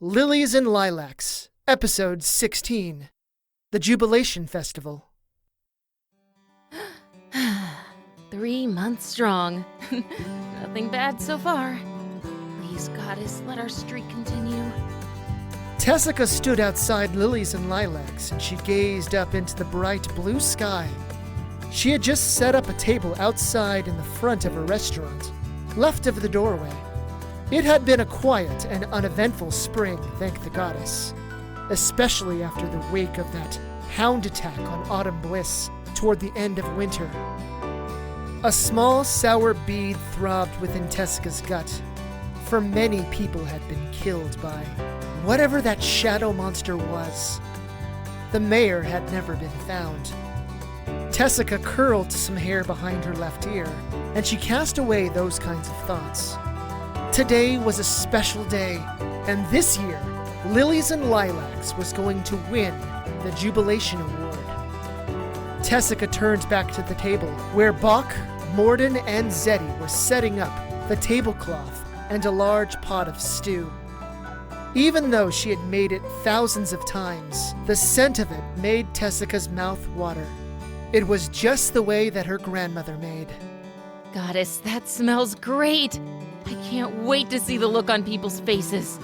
Lilies and Lilacs, Episode 16, The Jubilation Festival. 3 months strong. Nothing bad so far. Please, Goddess, let our streak continue. Tessica stood outside Lilies and Lilacs, and she gazed up into the bright blue sky. She had just set up a table outside in the front of a restaurant, left of the doorway. It had been a quiet and uneventful spring, thank the goddess, especially after the wake of that hound attack on Autumn Bliss toward the end of winter. A small, sour bead throbbed within Tessica's gut, for many people had been killed by whatever that shadow monster was. The mayor had never been found. Tessica curled some hair behind her left ear, and she cast away those kinds of thoughts. Today was a special day, and this year, Lilies and Lilacs was going to win the Jubilation Award. Tessica turned back to the table, where Bach, Morden, and Zeddy were setting up the tablecloth and a large pot of stew. Even though she had made it thousands of times, the scent of it made Tessica's mouth water. It was just the way that her grandmother made. Goddess, that smells great! I can't wait to see the look on people's faces.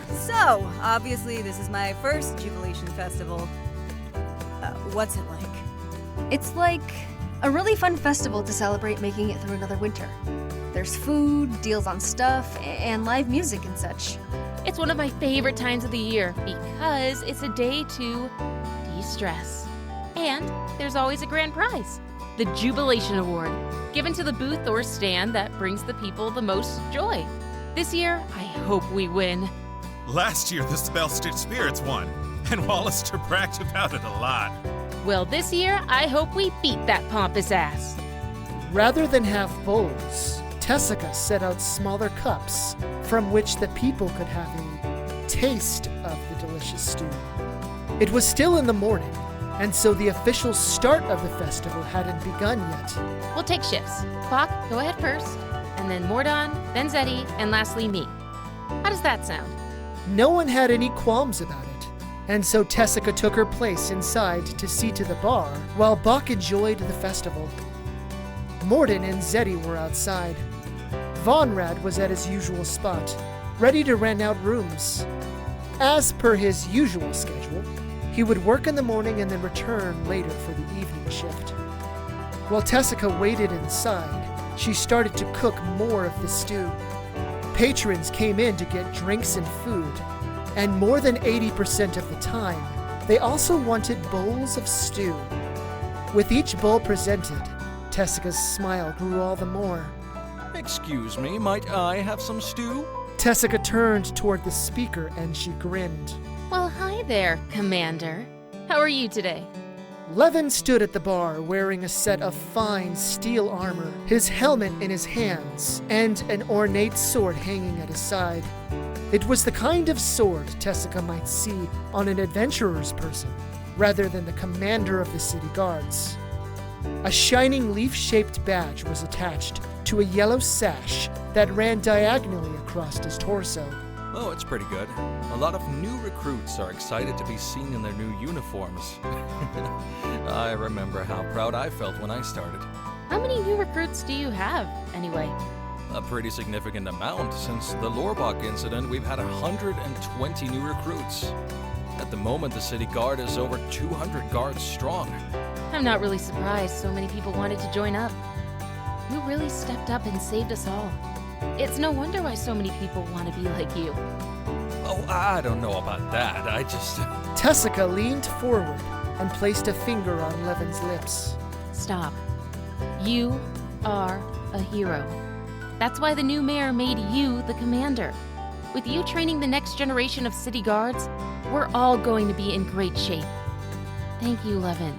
So, obviously this is my first Jubilation Festival. What's it like? It's like a really fun festival to celebrate making it through another winter. There's food, deals on stuff, and live music and such. It's one of my favorite times of the year because it's a day to de-stress. And there's always a grand prize, the Jubilation Award, given to the booth or stand that brings the people the most joy. This year, I hope we win. Last year, the Spell-Stitched Spirits won, and Wallister bragged about it a lot. Well, this year, I hope we beat that pompous ass. Rather than have bowls, Tessica set out smaller cups from which the people could have a taste of the delicious stew. It was still in the morning, and so the official start of the festival hadn't begun yet. We'll take shifts. Bach, go ahead first, and then Mordon, then Zeddy, and lastly me. How does that sound? No one had any qualms about it, and so Tessica took her place inside to see to the bar while Bach enjoyed the festival. Morden and Zeddy were outside. Vonrad was at his usual spot, ready to rent out rooms. As per his usual schedule, he would work in the morning and then return later for the evening shift. While Tessica waited inside, she started to cook more of the stew. Patrons came in to get drinks and food, and more than 80% of the time, they also wanted bowls of stew. With each bowl presented, Tessica's smile grew all the more. Excuse me, might I have some stew? Tessica turned toward the speaker and she grinned. Well, hi there, Commander. How are you today? Levin stood at the bar wearing a set of fine steel armor, his helmet in his hands, and an ornate sword hanging at his side. It was the kind of sword Tessica might see on an adventurer's person, rather than the commander of the city guards. A shining leaf-shaped badge was attached to a yellow sash that ran diagonally across his torso. Oh, it's pretty good. A lot of new recruits are excited to be seen in their new uniforms. I remember how proud I felt when I started. How many new recruits do you have, anyway? A pretty significant amount. Since the Lorbach incident, we've had 120 new recruits. At the moment, the city guard is over 200 guards strong. I'm not really surprised so many people wanted to join up. You really stepped up and saved us all. It's no wonder why so many people want to be like you. Oh, I don't know about that. I just... Tessica leaned forward and placed a finger on Levin's lips. Stop. You are a hero. That's why the new mayor made you the commander. With you training the next generation of city guards, we're all going to be in great shape. Thank you, Levin.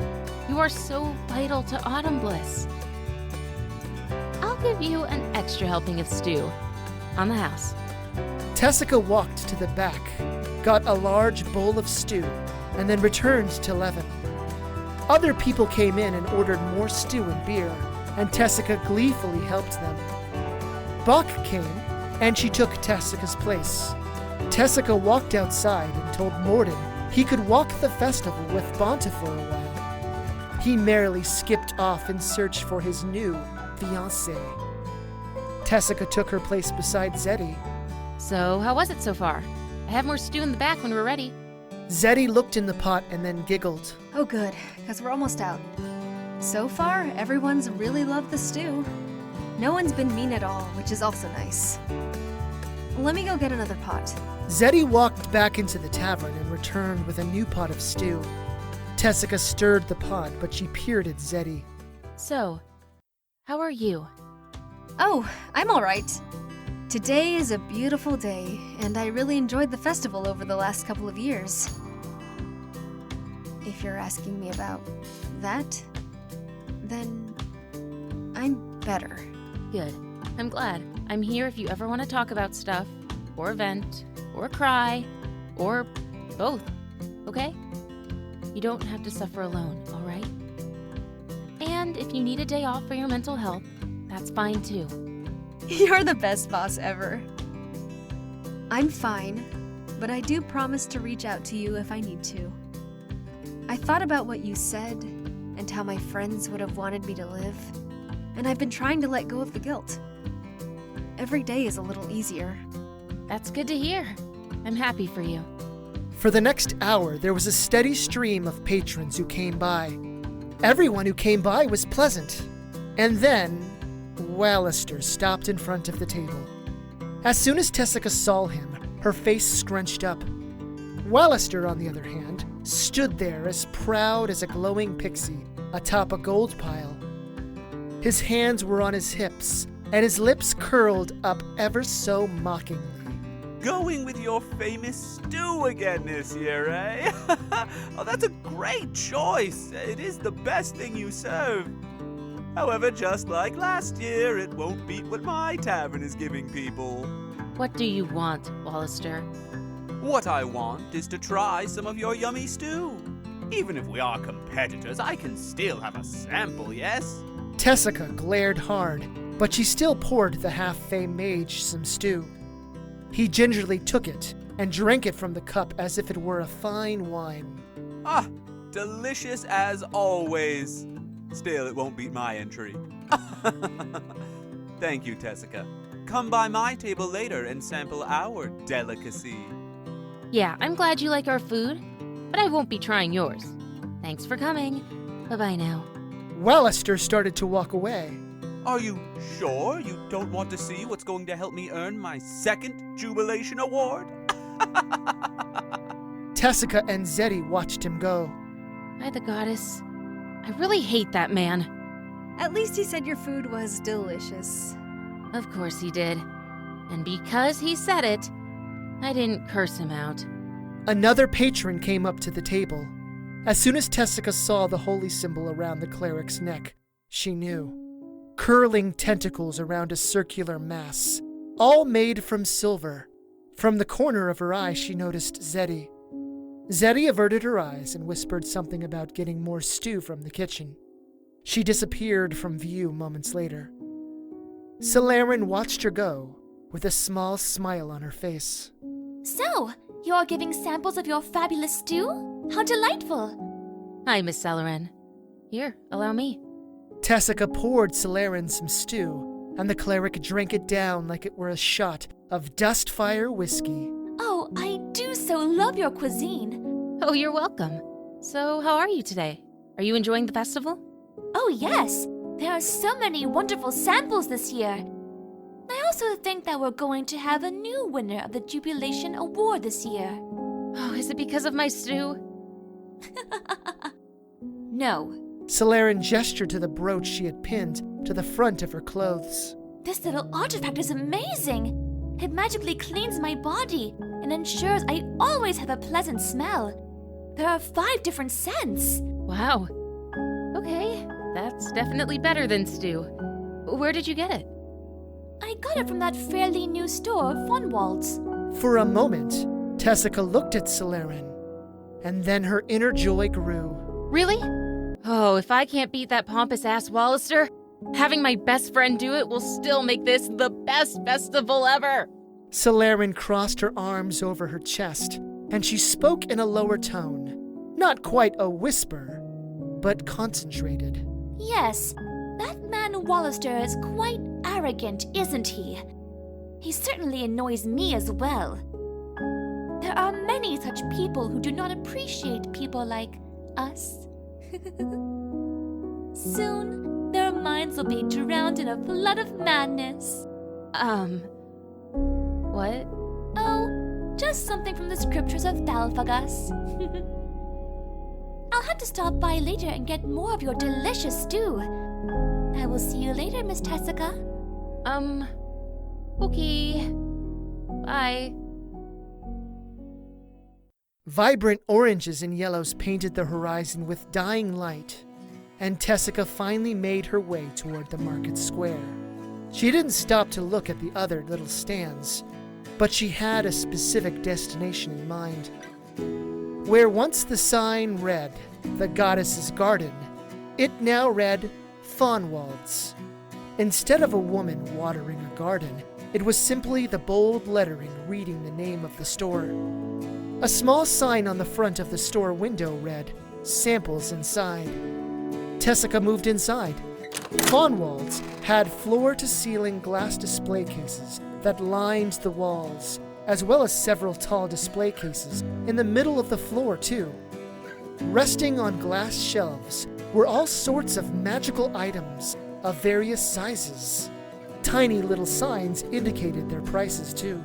You are so vital to Autumn Bliss. I'll give you an extra helping of stew. On the house. Tessica walked to the back, got a large bowl of stew, and then returned to Levin. Other people came in and ordered more stew and beer, and Tessica gleefully helped them. Bach came, and she took Tessica's place. Tessica walked outside and told Morden he could walk the festival with Bonta for a while. He merrily skipped off in search for his new fiancée. Tessica took her place beside Zeddy. So, how was it so far? I have more stew in the back when we're ready. Zeddy looked in the pot and then giggled. Oh good, because we're almost out. So far, everyone's really loved the stew. No one's been mean at all, which is also nice. Let me go get another pot. Zeddy walked back into the tavern and returned with a new pot of stew. Tessica stirred the pot, but she peered at Zeddy. So, how are you? Oh, I'm alright. Today is a beautiful day, and I really enjoyed the festival over the last couple of years. If you're asking me about that, then I'm better. Good. I'm glad. I'm here if you ever want to talk about stuff, or vent, or cry, or both, okay? You don't have to suffer alone, alright? And if you need a day off for your mental health, that's fine too. You're the best boss ever. I'm fine, but I do promise to reach out to you if I need to. I thought about what you said and how my friends would have wanted me to live, and I've been trying to let go of the guilt. Every day is a little easier. That's good to hear. I'm happy for you. For the next hour, there was a steady stream of patrons who came by. Everyone who came by was pleasant. And then, Wallister stopped in front of the table. As soon as Tessica saw him, her face scrunched up. Wallister, on the other hand, stood there as proud as a glowing pixie atop a gold pile. His hands were on his hips, and his lips curled up ever so mockingly. Going with your famous stew again this year, eh? Oh, that's a great choice. It is the best thing you serve. However, just like last year, it won't beat what my tavern is giving people. What do you want, Wallister? What I want is to try some of your yummy stew. Even if we are competitors, I can still have a sample, yes? Tessica glared hard, but she still poured the half-fey mage some stew. He gingerly took it and drank it from the cup as if it were a fine wine. Ah, delicious as always. Still, it won't beat my entry. Thank you, Tessica. Come by my table later and sample our delicacy. Yeah, I'm glad you like our food, but I won't be trying yours. Thanks for coming. Bye-bye now. Wallister started to walk away. Are you sure you don't want to see what's going to help me earn my second Jubilation award? Tessica and Zeddy watched him go. By the goddess, I really hate that man. At least he said your food was delicious. Of course he did. And because he said it, I didn't curse him out. Another patron came up to the table. As soon as Tessica saw the holy symbol around the cleric's neck, she knew. Curling tentacles around a circular mass, all made from silver. From the corner of her eye, she noticed Zeddy. Zeddy averted her eyes and whispered something about getting more stew from the kitchen. She disappeared from view moments later. Celerin watched her go, with a small smile on her face. So, you're giving samples of your fabulous stew? How delightful! Hi, Miss Celerin. Here, allow me. Tessica poured Celerin some stew, and the cleric drank it down like it were a shot of dust-fire whiskey. Oh, I do so love your cuisine. Oh, you're welcome. So, how are you today? Are you enjoying the festival? Oh, yes. There are so many wonderful samples this year. I also think that we're going to have a new winner of the Jubilation Award this year. Oh, is it because of my stew? No. Celerin gestured to the brooch she had pinned to the front of her clothes. This little artifact is amazing. It magically cleans my body and ensures I always have a pleasant smell. There are 5 different scents. Wow. Okay, that's definitely better than stew. Where did you get it? I got it from that fairly new store, Vonwald's. For a moment, Tessica looked at Celerin, and then her inner joy grew. Really? Oh, if I can't beat that pompous-ass Wallister, having my best friend do it will still make this the best festival ever. Celerin crossed her arms over her chest, and she spoke in a lower tone. Not quite a whisper, but concentrated. Yes, that man Wallister is quite arrogant, isn't he? He certainly annoys me as well. There are many such people who do not appreciate people like us. Soon, their minds will be drowned in a flood of madness. What? Oh, just something from the scriptures of Thalfagas. I'll have to stop by later and get more of your delicious stew. I will see you later, Miss Tessica. Okay. Bye. Vibrant oranges and yellows painted the horizon with dying light, and Tessica finally made her way toward the market square. She didn't stop to look at the other little stands, but she had a specific destination in mind. Where once the sign read, "The Goddess's Garden," it now read, "Fawnwald's." Instead of a woman watering a garden, it was simply the bold lettering reading the name of the store. A small sign on the front of the store window read, "Samples inside." Tessica moved inside. Fawnwald's had floor-to-ceiling glass display cases that lined the walls, as well as several tall display cases in the middle of the floor, too. Resting on glass shelves were all sorts of magical items of various sizes. Tiny little signs indicated their prices, too.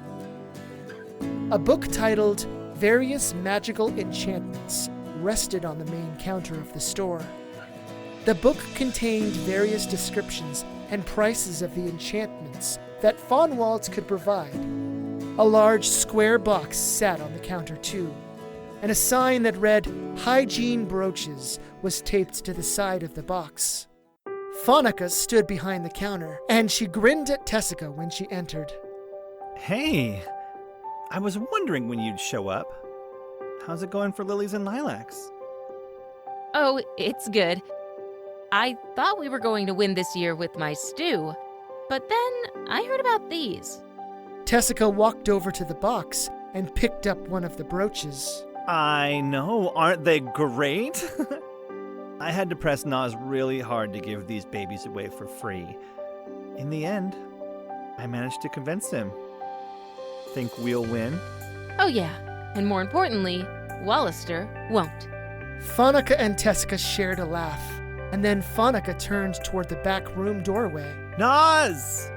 A book titled "Various Magical Enchantments" rested on the main counter of the store. The book contained various descriptions and prices of the enchantments that Fawnwald's could provide. A large square box sat on the counter, too, and a sign that read "Hygiene Brooches" was taped to the side of the box. Faunica stood behind the counter, and she grinned at Tessica when she entered. Hey, I was wondering when you'd show up. How's it going for Lilies and Lilacs? Oh, it's good. I thought we were going to win this year with my stew, but then I heard about these. Tessica walked over to the box and picked up one of the brooches. I know, aren't they great? I had to press Nas really hard to give these babies away for free. In the end, I managed to convince him. Think we'll win? Oh yeah, and more importantly, Wallister won't. Faunica and Tessica shared a laugh, and then Faunica turned toward the back room doorway. Nas!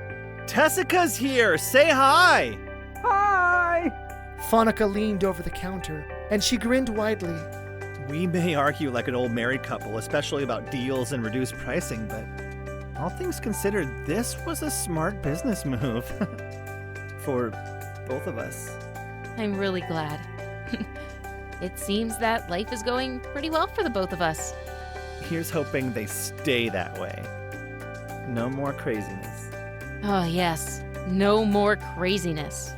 Tessica's here! Say hi! Hi! Faunica leaned over the counter, and she grinned widely. We may argue like an old married couple, especially about deals and reduced pricing, but all things considered, this was a smart business move. For both of us. I'm really glad. It seems that life is going pretty well for the both of us. Here's hoping they stay that way. No more craziness. Oh yes, no more craziness.